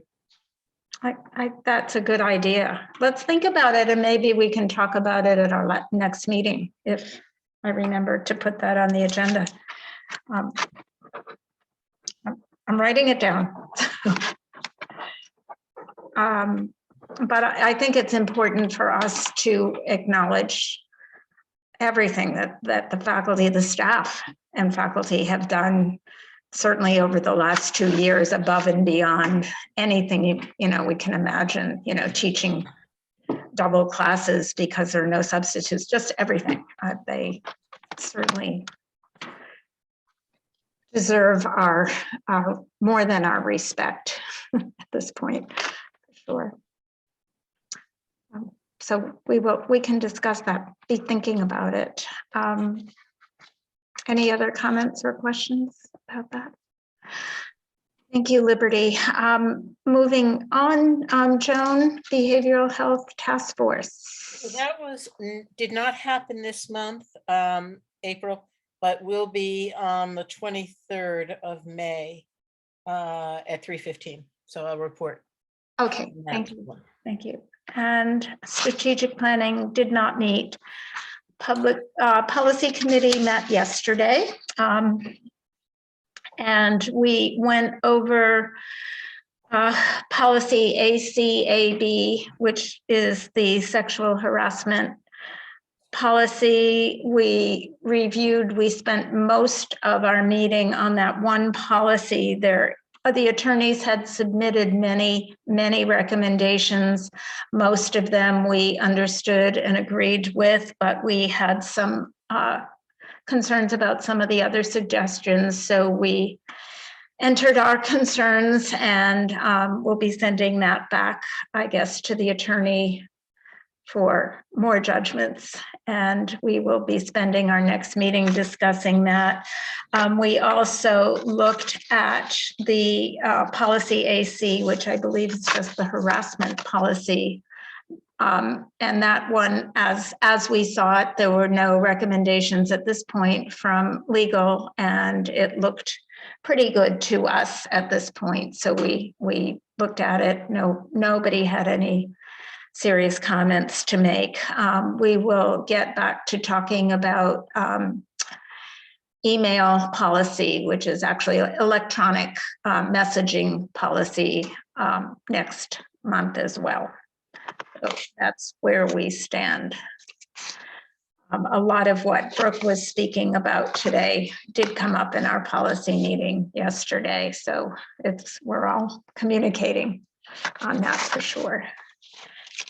That's a good idea. Let's think about it, and maybe we can talk about it at our next meeting, if I remember to put that on the agenda. I'm writing it down. But I think it's important for us to acknowledge everything that the faculty, the staff and faculty have done, certainly over the last 2 years, above and beyond anything, you know, we can imagine, you know, teaching double classes because there are no substitutes, just everything. They certainly deserve our more than our respect at this point. sure. So we can discuss that, be thinking about it. Any other comments or questions about that? Thank you, Liberty. Moving on, Joan, Behavioral Health Task Force. So that did not happen this month, April, but will be on the 23rd of May at 3:15. So I'll report. Okay, on that thank you. one. Thank you. And strategic planning did not meet. Public Policy Committee met yesterday. And we went over policy ACAB, which is the sexual harassment policy. We reviewed, we spent most of our meeting on that one policy. The attorneys had submitted many recommendations. Most of them we understood and agreed with, but we had some concerns about some of the other suggestions. So we entered our concerns, and we'll be sending that back, I guess, to the attorney for more judgments. And we will be spending our next meeting discussing that. We also looked at the policy AC, which I believe is just the harassment policy. And that one, as we saw it, there were no recommendations at this point from legal, and it looked pretty good to us at this point. So we looked at it. Nobody had any serious comments to make. We will get back to talking about email policy, which is actually electronic messaging policy next month as well. So that's where we stand. A lot of what Brooke was speaking about today did come up in our policy meeting yesterday. So we're all communicating on that for sure.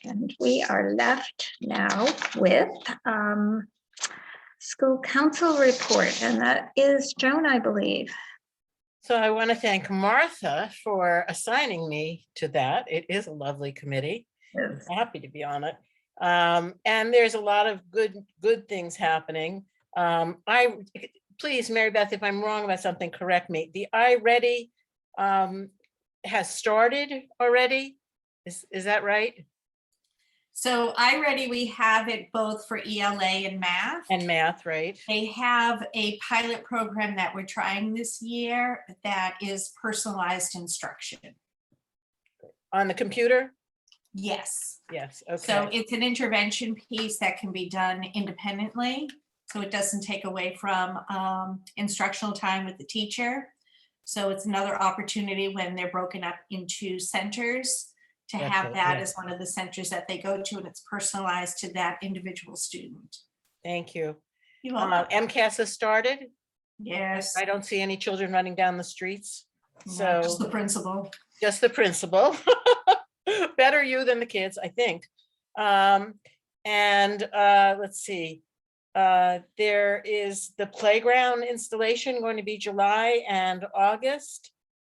And we are left now with school council report, and that is Joan, I believe. So I want to thank Martha for assigning me to that. It is a lovely committee. Yes. I'm happy to be on it. And there's a lot of good things happening. Please, Mary Beth, if I'm wrong about something, correct me. The iReady has started already. Is that right? So iReady, we have it both for ELA and math. And math, right? They have a pilot program that we're trying this year that is personalized instruction. On the computer? Yes. Yes, okay. So it's an intervention piece that can be done independently. So it doesn't take away from instructional time with the teacher. So it's another opportunity when they're broken up into centers to have Okay, that yeah. as one of the centers that they go to, and it's personalized to that individual student. Thank you. You're welcome. MCAS has started. Yes. I don't see any children running down the streets. No, So just the principal. just the principal. Better you than the kids, I think. Let's see. There is the playground installation going to be July and August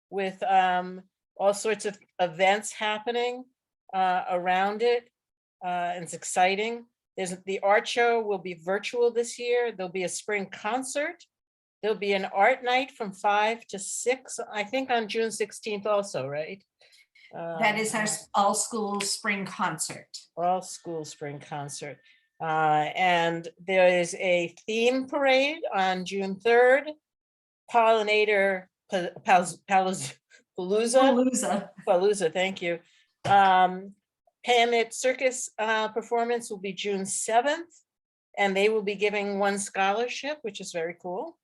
with all sorts of events happening around it. And it's exciting. The art show will be virtual this year. There'll be a spring concert. There'll be an art night from 5 to 6, I think on June 16th also, right? That is our all school spring concert. All school spring concert. And there is a theme parade on June 3rd. Pollinator Palooza, thank you. Hamlet Circus performance will be June 7th, and they will be giving one scholarship, which is very cool.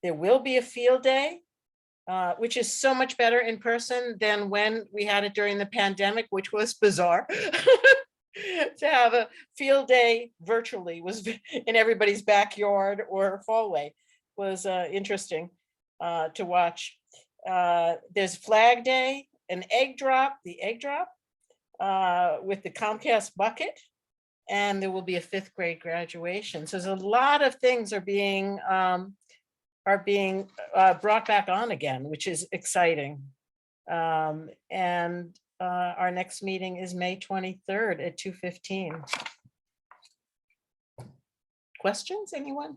There will be a field day, which is so much better in person than when we had it during the pandemic, which was bizarre. To have a field day virtually was in everybody's backyard or hallway was interesting to watch. There's Flag Day, the egg drop with the Comcast bucket, and there will be a 5th grade graduation. So there's a lot of things are being brought back on again, which is exciting. our next meeting is May 23rd at 2:15. Questions, anyone?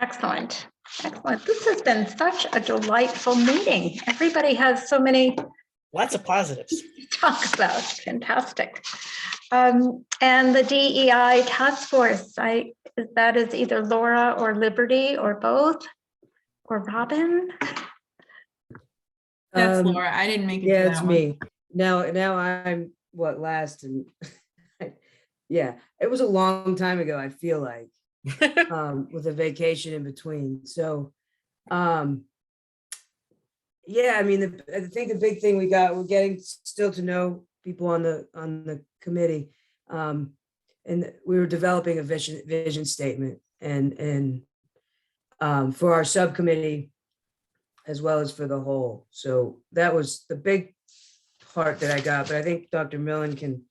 Excellent. Excellent. This has been such a delightful meeting. Everybody has so many Lots of positives. to talk about. Fantastic. And the DEI task force, that is either Laura or Liberty or both, or Robin. That's Um, Laura. I didn't make it to Yeah, that it's one. me. Now I'm what last and yeah, it was a long time ago, I feel like, with a vacation in between. So yeah, I mean, I think the big thing we're getting still to know people on the committee. And we were developing a vision statement and for our subcommittee as well as for the whole. So that was the big part that I got, but I think Dr. Millen can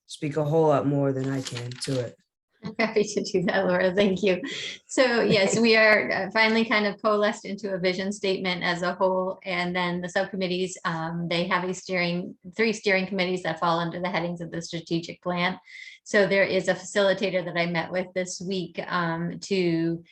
speak a whole lot more than I can to it. I'm happy to do that, Laura. Thank you. So yes, we are finally kind of coalesced into a vision statement as a whole. And then the subcommittees, they have three steering committees that fall under the headings of the strategic plan. So there is a facilitator that I met with this week to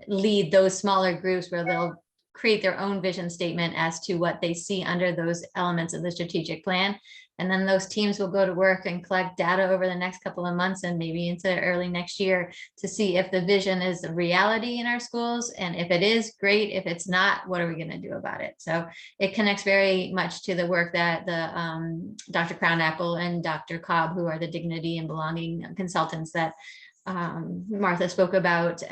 lead those smaller groups where they'll create their own vision statement as to what they see under those elements of the strategic plan. And then those teams will go to work and collect data over the next couple of months and maybe into early next year to see if the vision is a reality in our schools. And if it is, great. If it's not, what are we going to do about it? So it connects very much to the work that the Dr. Crownapple and Dr. Cobb, who are the dignity and belonging consultants that Martha spoke about,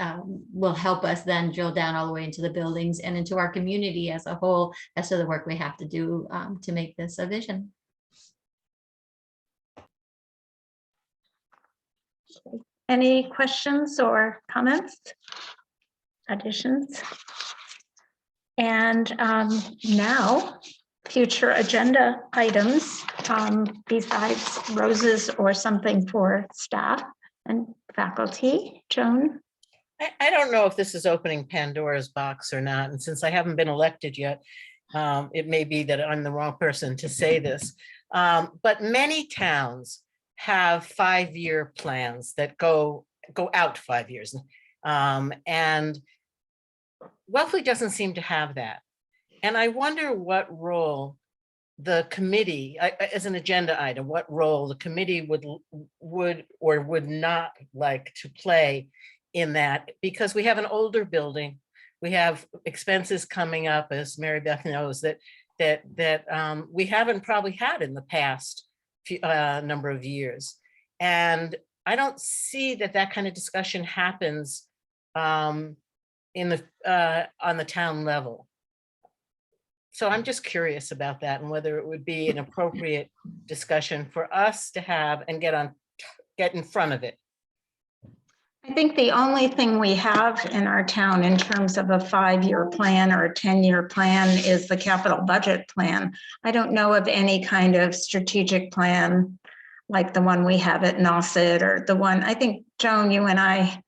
will help us then drill down all the way into the buildings and into our community as a whole as to the work we have to do to make this a vision. Any questions or comments, additions? And now, future agenda items besides roses or something for staff and faculty. Joan? I don't know if this is opening Pandora's box or not. And since I haven't been elected yet, it may be that I'm the wrong person to say this. But many towns have 5-year plans that go out 5 years. And Wellfleet doesn't seem to have that. And I wonder what role the committee, as an agenda item, what role the committee would or would not like to play in that, because we have an older building, we have expenses coming up, as Mary Beth knows, that we haven't probably had in the past number of years. And I don't see that kind of discussion happens on the town level. So I'm just curious about that and whether it would be an appropriate discussion for us to have and get in front of it. I think the only thing we have in our town in terms of a 5-year plan or a 10-year plan is the capital budget plan. I don't know of any kind of strategic plan like the one we have at Nauset, or the one, I think, Joan, you and I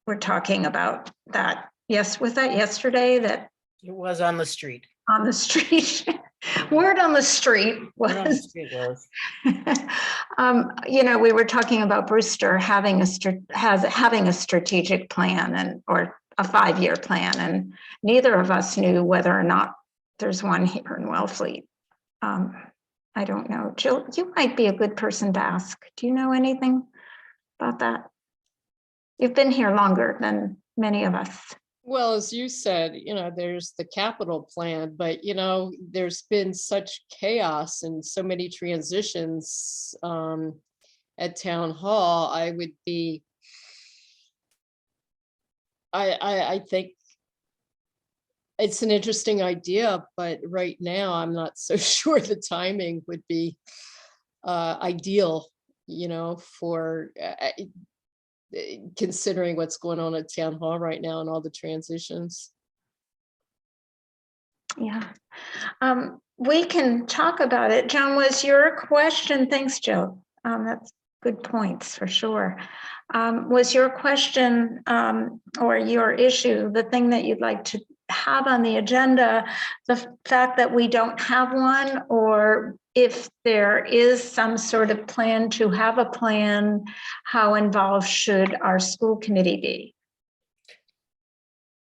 were talking about that. Yes, was that yesterday? That it was on the street. On the street. Word on the street was, we were talking about Brewster having a strategic plan or a 5-year plan, and neither of us knew whether or not there's one here in Wellfleet. I don't know. Jill, you might be a good person to ask. Do you know anything about that? You've been here longer than many of us. Well, as you said, there's the capital plan, but, there's been such chaos and so many transitions at town hall. I think it's an interesting idea, but right now I'm not so sure the timing would be ideal, for considering what's going on at town hall right now and all the transitions. Yeah, we can talk about it. Joan, was your question, thanks, Jill. That's good points for sure. Was your question or your issue the thing that you'd like to have on the agenda the fact that we don't have one, or if there is some sort of plan to have a plan, how involved should our school committee be?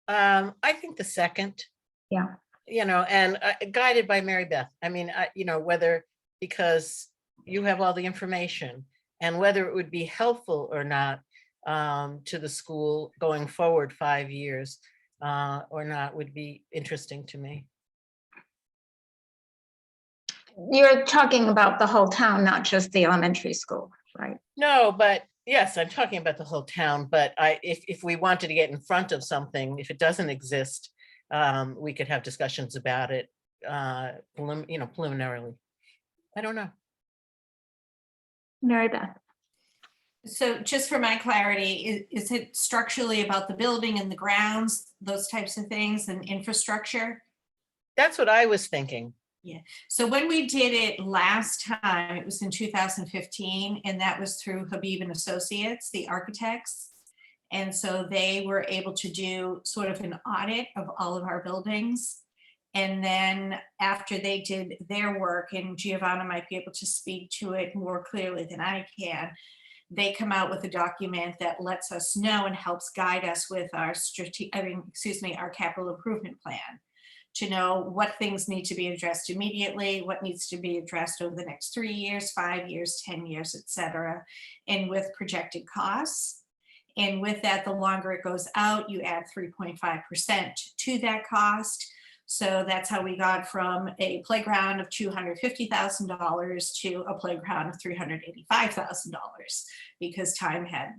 I think the second. Yeah. And guided by Mary Beth. I mean, whether, because you have all the information, and whether it would be helpful or not to the school going forward 5 years or not would be interesting to me. You're talking about the whole town, not just the elementary school, right? No, but yes, I'm talking about the whole town, but if we wanted to get in front of something, if it doesn't exist, we could have discussions about it, preliminarily. I don't know. Mary Beth. So just for my clarity, is it structurally about the building and the grounds, those types of things, and infrastructure? That's what I was thinking. So when we did it last time, it was in 2015, and that was through Habib and Associates, the architects. And so they were able to do sort of an audit of all of our buildings. And then after they did their work, and Giovanna might be able to speak to it more clearly than I can, they come out with a document that lets us know and helps guide us with our our capital improvement plan, to know what things need to be addressed immediately, what needs to be addressed over the next 3 years, 5 years, 10 years, et cetera, and with projected costs. And with that, the longer it goes out, you add 3.5% to that cost. So that's how we got from a playground of $250,000 to a playground of $385,000 because time had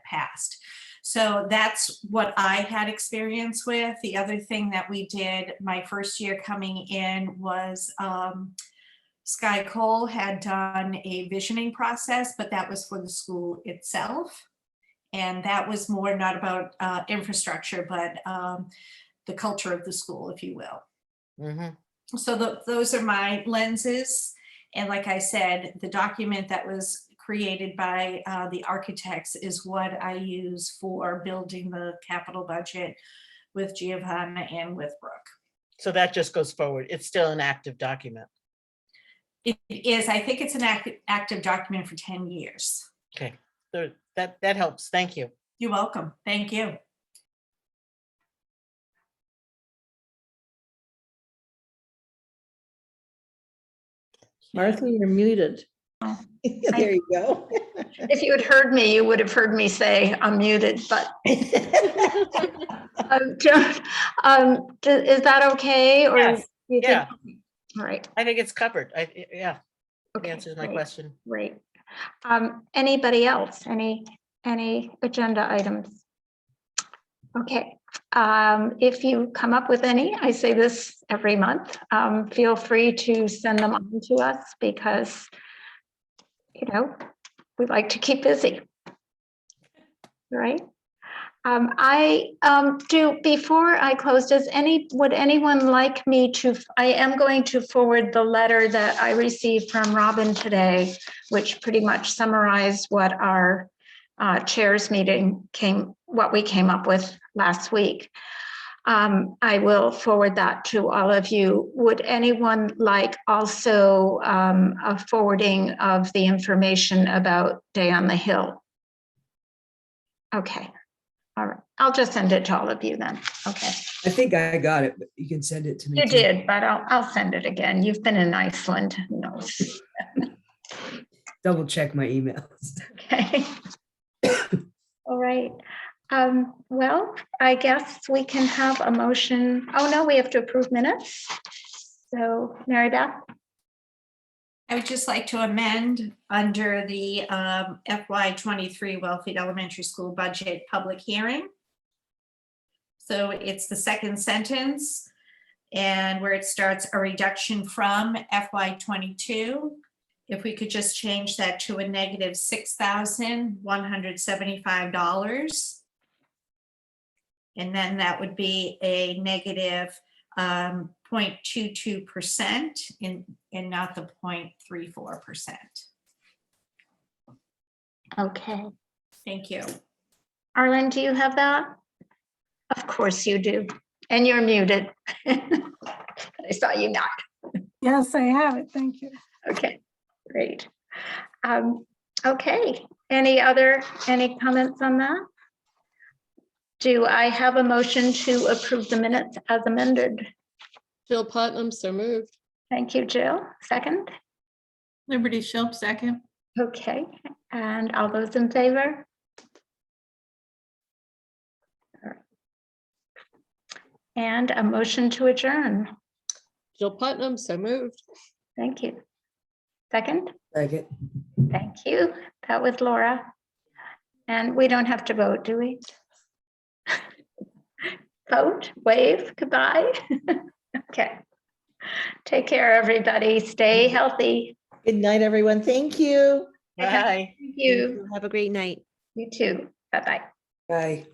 passed. So that's what I had experience with. The other thing that we did my first year coming in was Sky Cole had done a visioning process, but that was for the school itself. And that was more not about infrastructure, but the culture of the school, if you will. Mm-hmm. So those are my lenses. And like I said, the document that was created by the architects is what I use for building the capital budget with Giovanna and with Brooke. So that just goes forward. It's still an active document. It is, I think it's an active document for 10 years. Okay, so that helps. Thank you. You're welcome. Thank you. Martha, you're muted. Oh, There you go. If you had heard me, you would have heard me say I'm muted, but is that okay? Or Yes. you think- Yeah, All right. I think it's covered. Yeah, it Okay, answers my great, question. Great. Anybody else? Any agenda items? Okay. If you come up with any, I say this every month, feel free to send them on to us because, we like to keep busy. Right? Before I close, would anyone like me to, I am going to forward the letter that I received from Robin today, which pretty much summarized what our chairs meeting what we came up with last week. I will forward that to all of you. Would anyone like also a forwarding of the information about Day on the Hill? Okay. All right. I'll just send it to all of you then. Okay. I think I got it, but you can send it to me. You too. did, but I'll send it again. You've been in Iceland. Who knows? Double check my emails. Okay. All right. Well, I guess we can have a motion. Oh, no, we have to approve minutes. So, Mary Beth? I would just like to amend under the FY23 Wellfleet Elementary School budget public hearing. So it's the second sentence and where it starts a reduction from FY22. If we could just change that to a negative $6,175. And then that would be a negative 0.22% and not the 0.34%. Okay. Thank you. Arlen, do you have that? Of course you do. And you're muted. I saw you nod. Yes, I have it. Thank you. Okay, great. Okay, any comments on that? Do I have a motion to approve the minutes as amended? Jill Putnam, so moved. Thank you, Jill. Second? Liberty Shilp, second. Okay, and all those in favor? And a motion to adjourn. Jill Putnam, so moved. Thank you. Second? Second. Thank you. That was Laura. And we don't have to vote, do we? Vote, wave, goodbye. Okay. Take care, everybody. Stay healthy. Good night, everyone. Thank you. Bye. Thank you. Have a great night. You too. Bye-bye. Bye.